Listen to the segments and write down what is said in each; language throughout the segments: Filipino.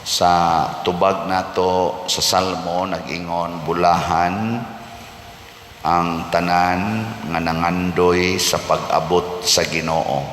Sa tubag nato sa Salmo nag-ingon, bulahan ang tanan nga nangandoy sa pag-abot sa Ginoo.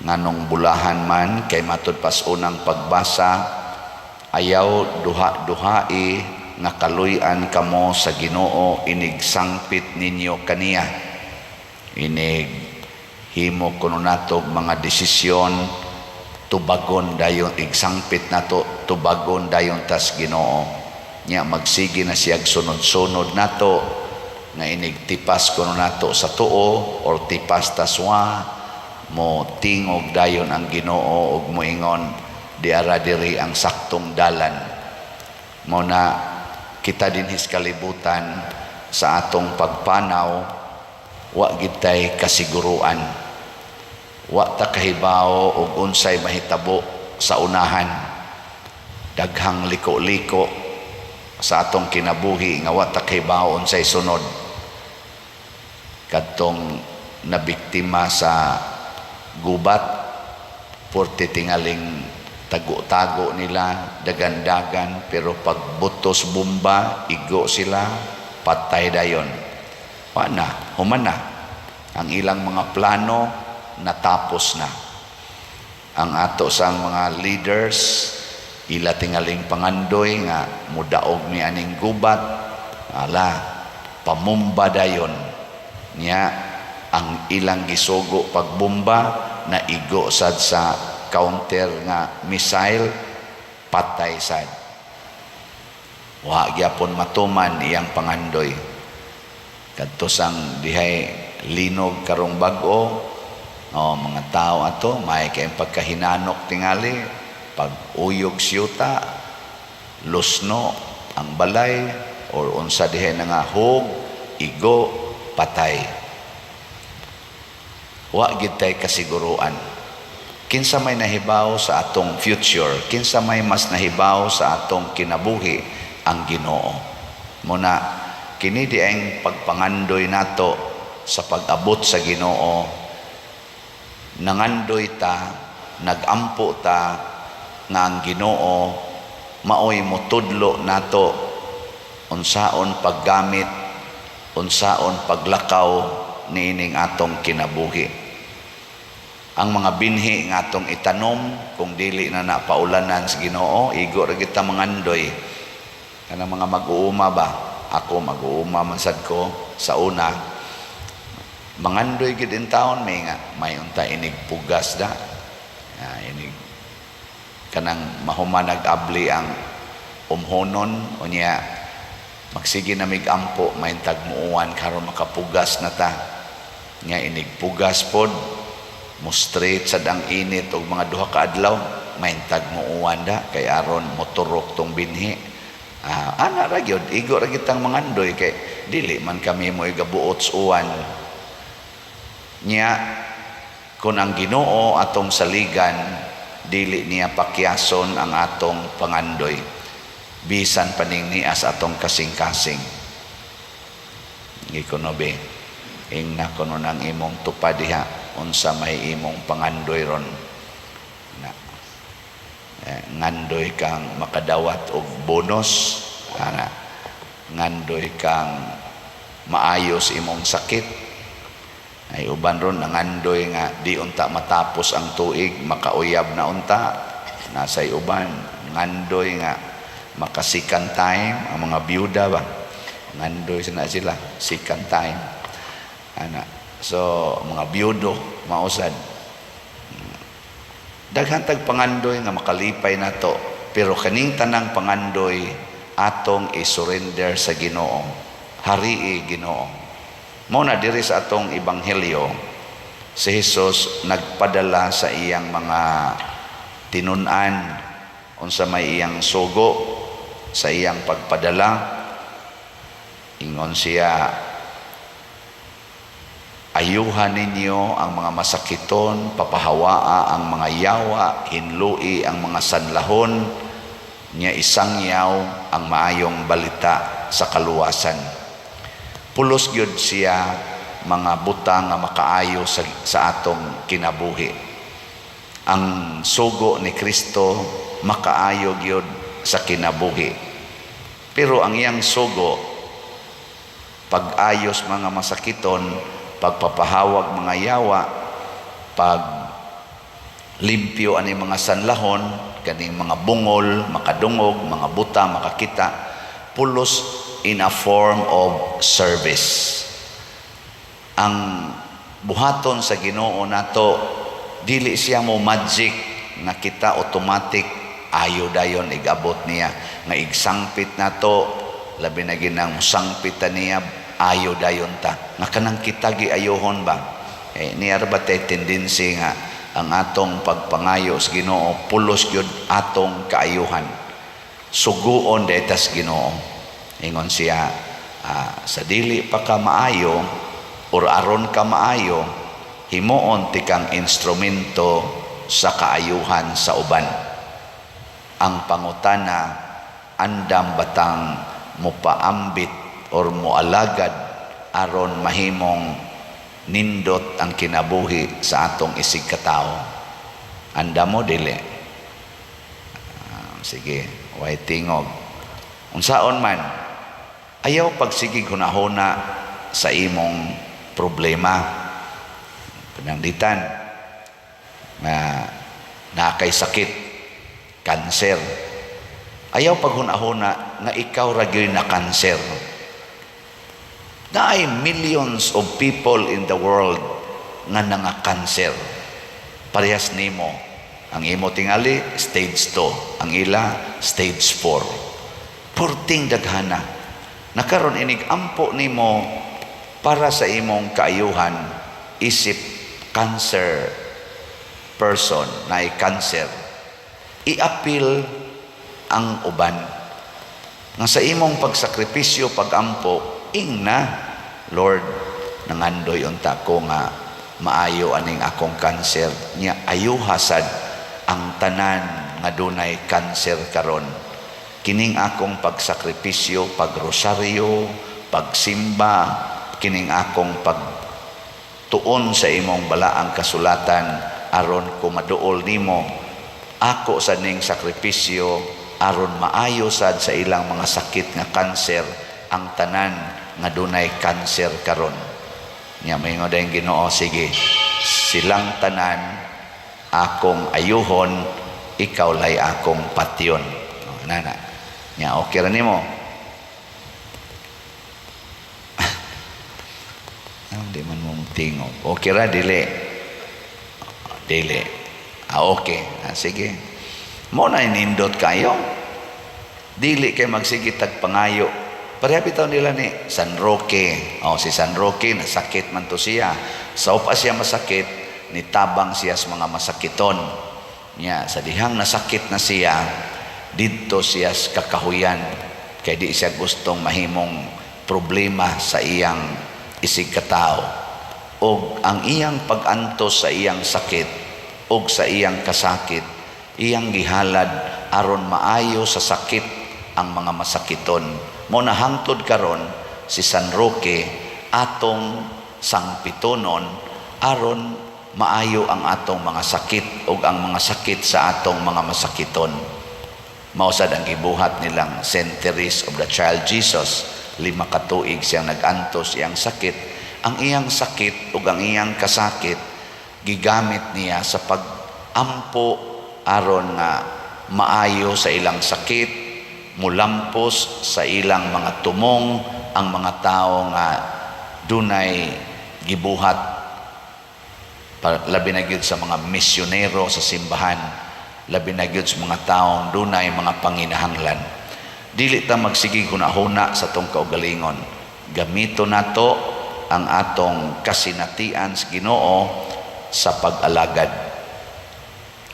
Nganong bulahan man kay matud pas unang pagbasa, ayaw duha-duhai nga kaluy-an kamo sa Ginoo, inig sangpit ninyo kaniya. Inig himo kuno nato mga desisyon, tubagon dayon, igsangpit nato tubagon dayon tas Ginoo. Nya magsige na siyag sunod-sunod nato nga inig tipas kuno nato sa tuo or tipas taswa mo tingog dayon ang Ginoo ug moingon diara diri ang saktong dalan. Mo na kita dinhis kalibutan sa atong pagpanaw, wa gid tay kasiguruan, wa ta kahibaw og unsay mahitabo sa unahan. Daghang liko-liko sa atong kinabuhi nga wa ta kahibaw unsay sunod. Kadtong nabiktima sa gubat, porte tingaling tago-tago nila, dagan-dagan, pero pag butos bomba, igo sila, patay dayon. Wala, human na. Ang ilang mga plano, natapos na. Ang ato sang mga leaders, ila tingaling pangandoy nga mudaog ni aning gubat, ala, pamumba dayon. Nya, ang ilang gisugo pagbomba, na igo sad sa counter nga missile, patay sad. Wa gyapon matuman iyang pangandoy. Kadto sang dihay linog karong bag-o, mga tao ato may kay pagkahinanok tingali, pag uyog siyuta, lusno ang balay or unsa dihay na nga hug, igo, patay. Wa gid tay kasiguruan. Kinsa may nahibaw sa atong future, kinsa may mas nahibaw sa atong kinabuhi, ang Ginoo. Muna kini di ang pagpangandoy nato sa pag-abot sa Ginoo. Nangandoy ta, nagampo ta nga ang Ginoo maoy motudlo nato unsaon paggamit, unsaon paglakaw niining atong kinabuhi. Ang mga binhi nga atong itanom, kung dili na napaulanan sa Ginoo, igo ra kita mangandoy. Kanang mga mag-uuma ba? Ako mag-uuma man sad ko sa una. Mangandoy gid in taon may unta inig pugas da. Inig kanang mahuman nag-abli ang umhonon unya magsige na migampo may tagmuuan karon makapugas na ta. Nga inig pugas pod mo straight sa dang init og mga duha ka adlaw maintag mo uwanda kay aron moturok tong binhi. Ana ra gyud igo ra kitang mangandoy kay dili man kami mo igabuot sa uwan. Nya kun ang Ginoo atong saligan, dili niya pakyason ang atong pangandoy bisan paning nias atong kasing-kasing. Gikonobe ing nakono nang imong tupad diha unsa may imong pangandoy ron na ngandoy kang makadawat og bonus, ngandoy kang maayos imong sakit. Ay uban ron nangandoy nga di unta matapos ang tuig, makauyab na unta. Nasay uban ngandoy nga makasikan time, ang mga byuda ba ngandoy sila sikan time. So mga byudo mausad daghan tag pangandoy nga makalipay nato, pero kaning tanang pangandoy atong i-surrender sa Ginoo. Harii Ginoo. Mao na diri sa atong ebanghelyo, si Jesus nagpadala sa iyang mga tinun-an unsa may iyang sugo sa iyang pagpadala. Ingon siya, ayuhan ninyo ang mga masakiton, papahawaa ang mga yawa, hinlui ang mga sanlahon, niya isangyaw ang maayong balita sa kaluwasan. Pulos gyud siya mga butang nga makaayo sa atong kinabuhi. Ang sugo ni Kristo makaayo gyud sa kinabuhi. Pero ang iyang sugo, pag-ayos mga masakiton, pagpapahawag mga yawa, pag limpyo ani mga sanlahon, kaning mga bungol, makadungog, mga buta, makakita, pulos in a form of service. Ang buhaton sa Ginoo nato, dili siya mo magic nga kita automatic ayo dayon igabot niya, nga igsangpit nato, labi na ginang musangpitan niya, ayo dayon ta, nga kanang kita giayohon ba? Niya ba tay tendency nga ang atong pagpangayo sa Ginoo pulos gyud atong kaayuhan, suguon detas Ginoo. Ingon siya, sa dili pa ka maayo or aron ka maayo, himuon ti kang instrumento sa kaayuhan sa uban. Ang pangutana, andam batang mupaambit or mualagad aron mahimong nindot ang kinabuhi sa atong isig katao. Anda mo dili. Sige, way tingog. Unsaon man, ayaw pagsigig hunahuna sa imong problema. Pananglitan na kay sakit, kanser. Ayaw paghunahuna nga ikaw ra gyud na kanser. Naay millions of people in the world nga nangakanser. Parehas nimo. Ang imo tingali stage 2, ang ila stage 4. Purting daghana. Nakaron inig ampo nimo para sa imong kaayuhan, isip cancer person na cancer, i-appeal ang uban nga sa imong pagsakripisyo, pagampo, ingna, Lord, nangandoy unta ko nga maayo aning akong cancer niya, ayuhasad ang tanan nga dunay cancer karon. Kining akong pagsakripisyo, pagrosaryo, pagsimba, kining akong pagtuon sa imong balaang kasulatan aron ko maduol nimo, ako sa ning sakripisyo aron maayo sad sa ilang mga sakit nga kanser ang tanan nga dunay kanser karon. Nya moingon dayong Ginoo, sige, silang tanan akong ayuhon, ikaw lay akong patyon. Nana, nya okay ra nimo. Di man mong tingog. Okay ra, dili. Dili. Okay. Sige. Mo na inindot kayo. Dili kay magsige tagpangayo. Pareha bitaw nila ni San Roque. Si San Roque, nasakit man to siya. Sa upa siya masakit, nitabang siya sa mga masakiton. Nya, sa dihang nasakit na siya, dito siya sa kakahuyan. Kaya di siya gustong mahimong problema sa iyang isig katao, og ang iyang pag-antos sa iyang sakit og sa iyang kasakit, iyang gihalad aron maayo sa sakit ang mga masakiton. Mo nahangtod karon si San Roque atong sangpitonon aron maayo ang atong mga sakit og ang mga sakit sa atong mga masakiton. Mausad ang gibuhat nilang St. Therese of the Child Jesus. 5 ka tuig siyang nag-antos iyang sakit. Ang iyang sakit ug ang iyang kasakit gigamit niya sa pag-ampo aron nga maayo sa ilang sakit, mulampos sa ilang mga tumong ang mga tao nga dunay gibuhat, labi na gyud sa mga misyonero sa simbahan, labi na gyud sa mga taong dunay mga panginahanglan. Dili ta magsigig hunahuna sa tong kaugalingon. Gamito nato ang atong kasinatian sa Ginoo sa pag-alagad.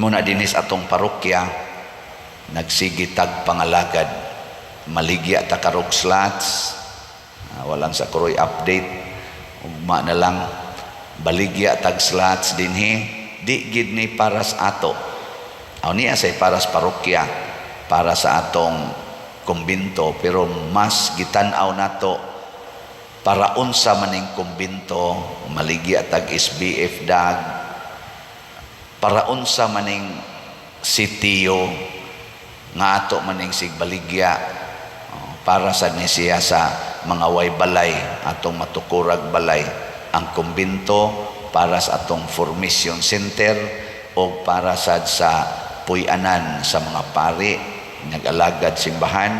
Muna dinis atong parokya, nagsigi tag pangalagad. Maligya ta karog slots, walang sa kuroy update, ugma na lang baligya tag slots dinhi, di gid ni para sa ato. Aw niya say para sa parokya, para sa atong kumbinto, pero mas gitan-aw nato para unsa maning kumbinto, maligya tag SBF dag, para unsa maning sitiyo, nga ato maning sigbaligya para sa ni siya sa mga way balay atong matukurag balay ang kumbinto para sa atong formation center o para sa puy-anan sa mga pari nag-alagad simbahan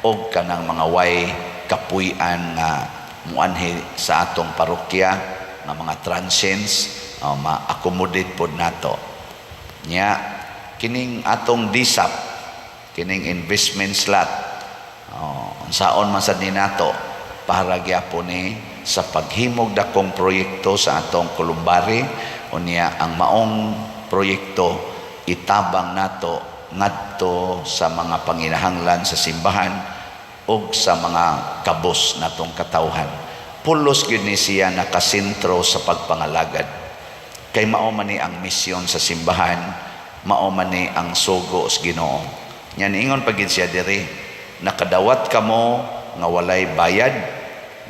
o kanang mga way kapuy-an nga muanhi sa atong parokya nga mga transients ma-accommodate pod nato nya kining atong DSAP kining investment slot saon man sad ni nato para gyapon ni sa paghimog dakong proyekto sa atong Columbari unya ang maong proyekto itabang nato ngadto sa mga panginahanglan sa simbahan o sa mga kabos natong katawhan pulos gyud ni siya nakasentro sa pagpangalagad kay mao man ni ang misyon sa simbahan mao man ni ang sugo sa Ginoo nya niingon pagid siya diri nakadawat kamo nga walay bayad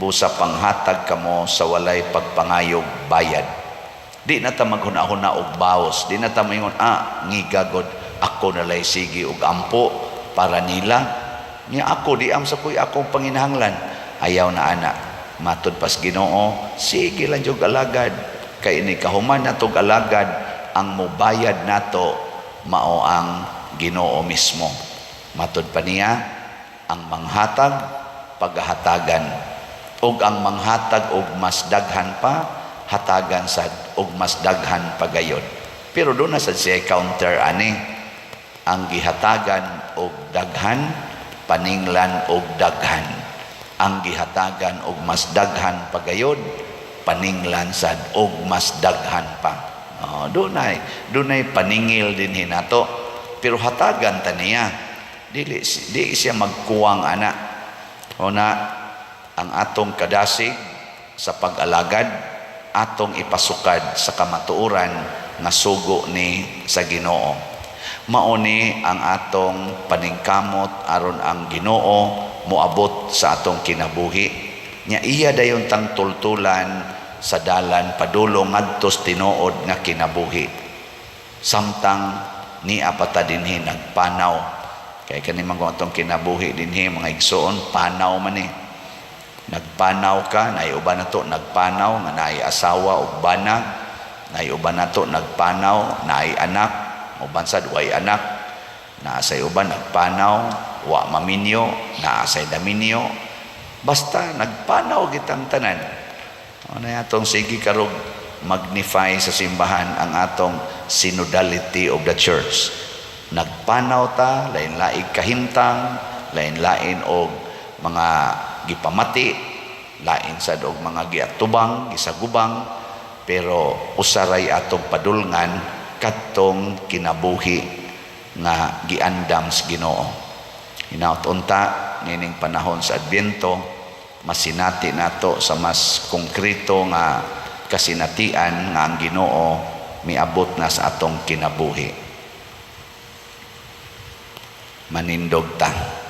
busa panghatag kamo sa walay pagpangayog bayad di na ta maghuna-huna og baos di na ta moingon ngigagod ako nalay sige og ampo para nila niya ako di am sa kuy akong panginahanglan ayaw na ana matud pas Ginoo sige lang jud alagad kay ini kahuman nato alagad ang mobayad nato mao ang Ginoo mismo matud pa niya ang manghatag paghatagan ug ang manghatag og mas daghan pa hatagan sad og mas daghan pagayod pero do na sad siya counter ani ang gihatagan og daghan paninglan og daghan ang gihatagan og mas daghan pagayod paninglan sad og mas daghan pa dunay paningil din hinato pero hatagan ta niya di siya magkuwang ana una ang atong kadasig sa pag-alagad atong ipasukad sa kamatuoran nga sugo ni sa Ginoo mao ni ang atong paningkamot aron ang Ginoo moabot sa atong kinabuhi nya iya dayon tang tultulan sa dalan padulong ngadto tinuod nga kinabuhi samtang ni apata dinhi nagpanaw kay kani man atong kinabuhi dinhi mga igsoon panaw man ni nagpanaw ka nay uban nato nagpanaw nga naay asawa ug bana nay uban nato nagpanaw naay anak uban sad way anak naa say uban nagpanaw wa maminyo naa say daminyo basta nagpanaw gitang tanan ano atong sige karog magnify sa simbahan ang atong synodality of the church nagpanaw ta lain-laing kahimtang lain-lain og mga gipamati lain sad og mga giatubang gisagubang pero usaray atong padulngan kadtong kinabuhi nga giandam sa Ginoo hinaut unta nining panahon sa Adbyento masinati nato sa mas konkreto nga kasinatian nga ang Ginoo miabot na sa atong kinabuhi manindog ta